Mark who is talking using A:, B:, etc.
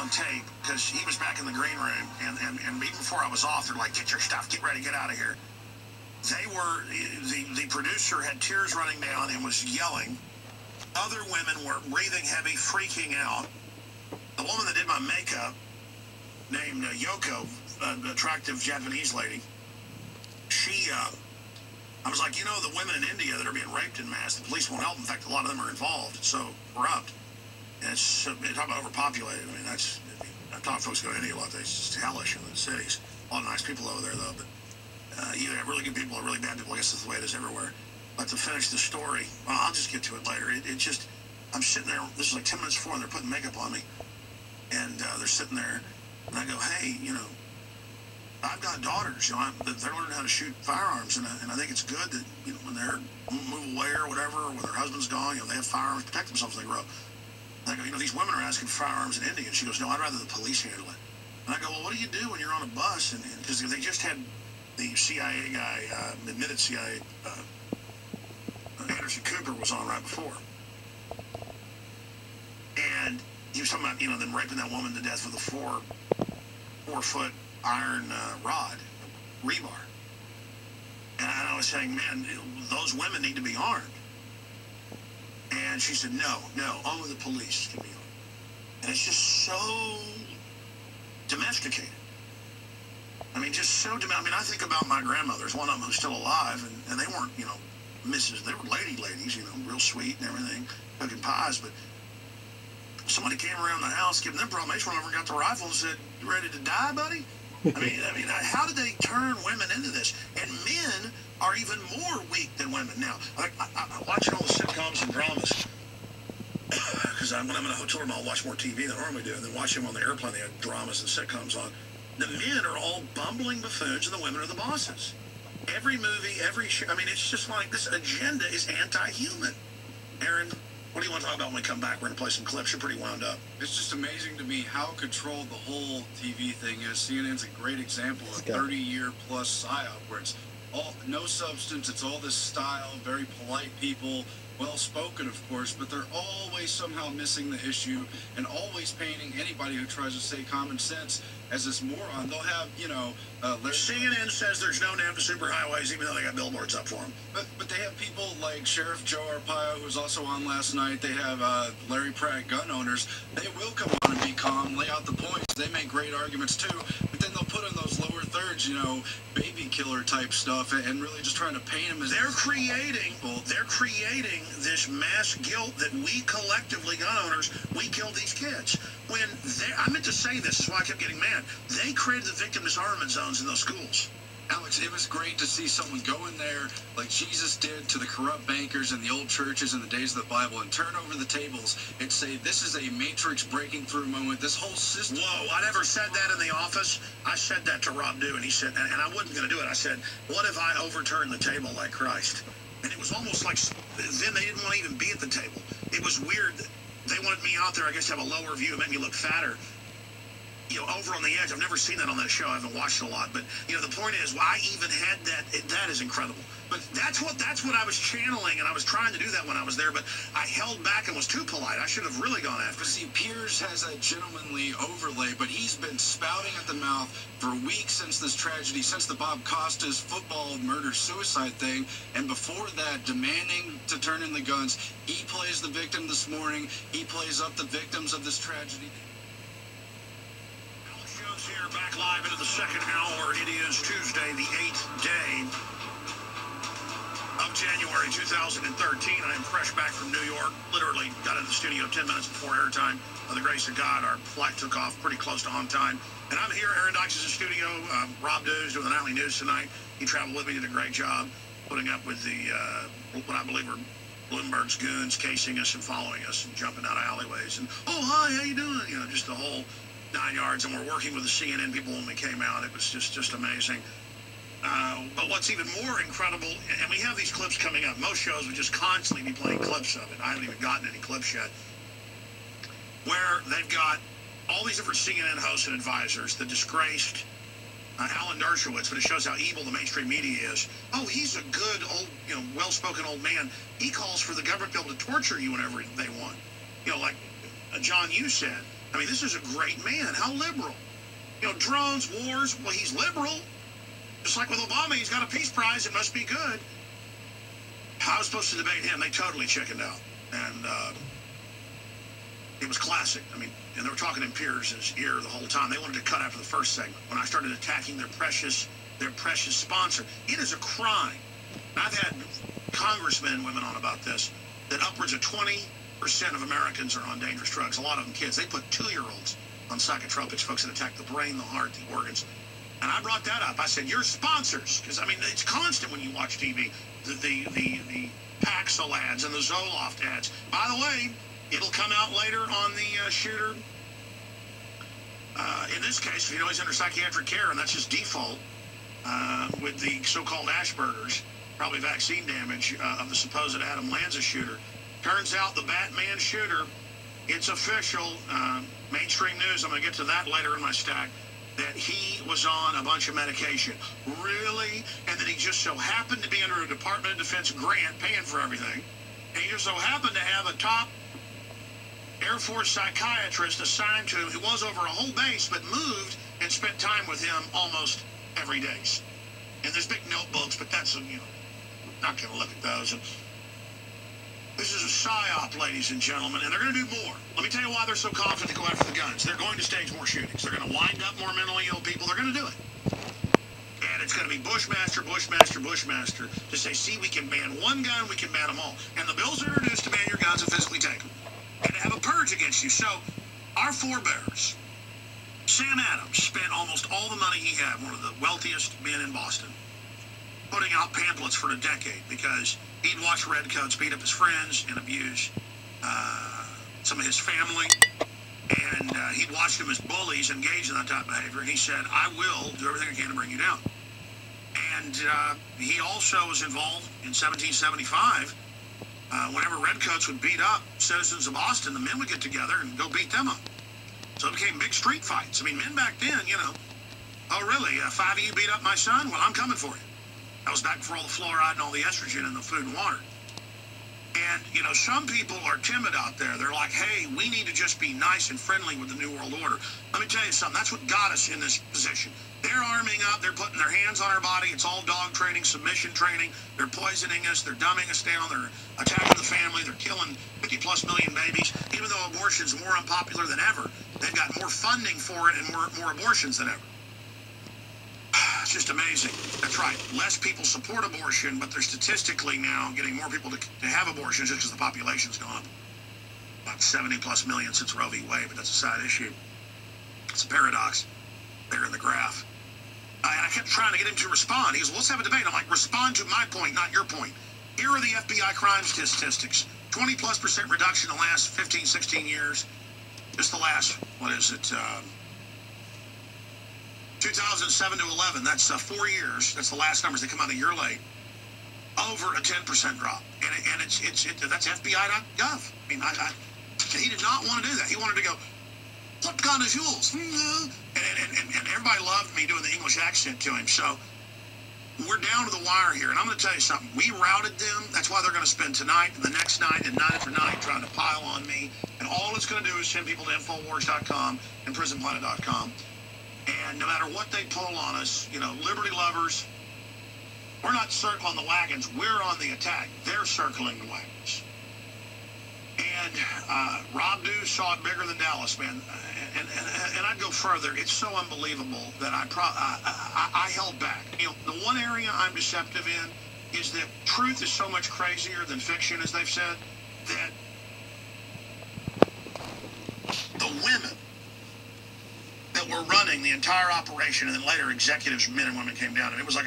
A: on tape because he was back in the green room, and even before I was off, they're like, "Get your stuff, get ready, get out of here." They were the producer had tears running down and was yelling. Other women were breathing heavy, freaking out. The woman that did my makeup, named Yoko, an attractive Japanese lady, she, I was like, the women in India that are being raped in mass, the police won't help. In fact, a lot of them are involved. It's so corrupt. And it's talking about overpopulated. I mean, I talk to folks who go to India a lot. It's just hellish in the cities. A lot of nice people over there, though. But you have really good people or really bad people. I guess that's the way it is everywhere. But to finish the story, well, I'll just get to it later. It just, I'm sitting there. This is like 10 minutes before, and they're putting makeup on me. And they're sitting there. And I go, hey, I've got daughters. They're learning how to shoot firearms. And I think it's good that, when they're move away or whatever, or when their husband's gone, they have firearms to protect themselves when they grow up. And I go, these women are asking for firearms in India. And she goes, no, I'd rather the police handle it. And I go, well, what do you do when you're on a bus? And because they just had the CIA guy, admitted CIA, Anderson Cooper was on right before. And he was talking about, them raping that woman to death with a 4-foot iron rod, rebar. And I was saying, man, those women need to be armed. And she said, no, only the police can be armed. And it's just so domesticated. I mean, just so domesticated. I think about my grandmothers, one of them who's still alive, and they weren't, Mrs. They were ladies, real sweet and everything, cooking pies, but somebody came around the house, giving them problems. They went over and got the rifle and said, "You ready to die, buddy?" I mean, how did they turn women into this? And men are even more weak than women. Now, I'm watching all the sitcoms and dramas, because when I'm in a hotel room, I'll watch more TV than I normally do, and then watch them on the airplane. They have dramas and sitcoms on. The men are all bumbling buffoons, and the women are the bosses. Every movie, every show, it's just like this agenda is anti-human. Aaron, what do you want to talk about when we come back? We're going to play some clips. You're pretty wound up.
B: It's just amazing to me how controlled the whole TV thing is. CNN's a great example of 30-year-plus psyop, where it's all no substance. It's all this style, very polite people, well-spoken, of course, but they're always somehow missing the issue and always painting anybody who tries to say common sense as this moron. They'll have,
A: CNN says there's no name to superhighways, even though they got billboards up for them.
B: But they have people like Sheriff Joe Arpaio, who was also on last night. They have Larry Pratt, gun owners. They will come on and be calm, lay out the points. They make great arguments, too. But then they'll put in those lower thirds, baby killer type stuff, and really just trying to paint them as...
A: They're creating this mass guilt that we collectively, gun owners, we killed these kids. When I meant to say this is why I kept getting mad. They created the victim disarmament zones in those schools.
B: Alex, it was great to see someone go in there like Jesus did to the corrupt bankers in the old churches in the days of the Bible and turn over the tables and say, this is a matrix breaking through moment. This whole system...
A: Whoa, I never said that in the office. I said that to Rob Dew, and he said, and I wasn't going to do it. I said, what if I overturned the table like Christ? And it was almost like, then they didn't want to even be at the table. It was weird that they wanted me out there, I guess, to have a lower view. It made me look fatter. Over on the edge. I've never seen that on that show. I haven't watched it a lot. But, the point is, I even had that. That is incredible. But that's what I was channeling, and I was trying to do that when I was there, but I held back and was too polite. I should have really gone after it.
B: See, Piers has that gentlemanly overlay, but he's been spouting at the mouth for weeks since this tragedy, since the Bob Costas football murder-suicide thing, and before that, demanding to turn in the guns. He plays the victim this morning. He plays up the victims of this tragedy.
A: Here, back live into the second hour. It is Tuesday, the 8th day of January 2013. I am fresh back from New York. Literally got into the studio 10 minutes before airtime. By the grace of God, our flight took off pretty close to on time. And I'm here. Aaron Dykes is in the studio. Rob Dew is doing the nightly news tonight. He traveled with me, did a great job putting up with the, what I believe are Bloomberg's goons casing us and following us and jumping out of alleyways. And, oh, hi, how you doing? Just the whole 9 yards, and we're working with the CNN people when we came out. It was just amazing. But what's even more incredible, and we have these clips coming up. Most shows would just constantly be playing clips of it. I haven't even gotten any clips yet. Where they've got all these different CNN hosts and advisors, the disgraced Alan Dershowitz, but it shows how evil the mainstream media is. Oh, he's a good, old, well-spoken old man. He calls for the government to be able to torture you whenever they want. Like John Yoo said, I mean, this is a great man. How liberal. You know, drones, wars, well, he's liberal. Just like with Obama, he's got a peace prize. It must be good. I was supposed to debate him. They totally chickened out. And it was classic. I mean, and they were talking in Pierce's ear the whole time. They wanted to cut after the first segment when I started attacking their precious sponsor. It is a crime. And I've had congressmen and women on about this, that upwards of 20% of Americans are on dangerous drugs, a lot of them kids. They put 2-year-olds on psychotropics, folks that attack the brain, the heart, the organs. And I brought that up. I said, your sponsors, because, I mean, it's constant when you watch TV, the Paxil ads and the Zoloft ads. By the way, it'll come out later on the shooter. In this case, you know, he's under psychiatric care, and that's his default with the so-called Asperger's, probably vaccine damage of the supposed Adam Lanza shooter. Turns out the Batman shooter, it's official, mainstream news, I'm going to get to that later in my stack, that he was on a bunch of medication. Really? And that he just so happened to be under a Department of Defense grant paying for everything. And he just so happened to have a top Air Force psychiatrist assigned to him who was over a whole base but moved and spent time with him almost every day. And there's big notebooks, but that's, you know, not going to look at those. And this is a psyop, ladies and gentlemen, and they're going to do more. Let me tell you why they're so confident to go after the guns. They're going to stage more shootings. They're going to wind up more mentally ill people. They're going to do it. And it's going to be Bushmaster, Bushmaster, Bushmaster to say, see, we can ban one gun, we can ban them all. And the bills are introduced to ban your guns and physically take them. And to have a purge against you. So our forebears, Sam Adams, spent almost all the money he had, one of the wealthiest men in Boston, putting out pamphlets for a decade because he'd watch redcoats beat up his friends and abuse some of his family. And he'd watched them as bullies engage in that type of behavior. And he said, I will do everything I can to bring you down. And he also was involved in 1775. Whenever redcoats would beat up citizens of Boston, the men would get together and go beat them up. So it became big street fights. I mean, men back then, you know, oh, really? 5 of you beat up my son? Well, I'm coming for you. That was back before all the fluoride and all the estrogen in the food and water. And, you know, some people are timid out there. They're like, hey, we need to just be nice and friendly with the New World Order. Let me tell you something. That's what got us in this position. They're arming up. They're putting their hands on our body. It's all dog training, submission training. They're poisoning us. They're dumbing us down. They're attacking the family. They're killing 50+ million babies. Even though abortion's more unpopular than ever, they've got more funding for it and more abortions than ever. It's just amazing. That's right. Less people support abortion, but they're statistically now getting more people to have abortions just because the population's gone up. About 70+ million since Roe v. Wade, but that's a side issue. It's a paradox there in the graph. And I kept trying to get him to respond. He goes, well, let's have a debate. I'm like, respond to my point, not your point. Here are the FBI crime statistics. 20+% reduction in the last 15, 16 years. Just the last, 2007 to 11, that's 4 years. That's the last numbers. They come out a year late. Over a 10% drop. And that's FBI.gov. I mean, he did not want to do that. He wanted to go, what gun is yours? And everybody loved me doing the English accent to him. So we're down to the wire here. And I'm going to tell you something. We routed them. That's why they're going to spend tonight and the next night and night after night trying to pile on me. And all it's going to do is send people to Infowars.com and PrisonPlanet.com. And no matter what they pull on us, you know, liberty lovers, we're not circling the wagons. We're on the attack. They're circling the wagons. And Rob Dew saw it bigger than Dallas, man. And I'd go further. It's so unbelievable that I held back. You know, the one area I'm deceptive in is that truth is so much crazier than fiction, as they've said, that the women that were running the entire operation, and then later executives, men and women, came down, and it was like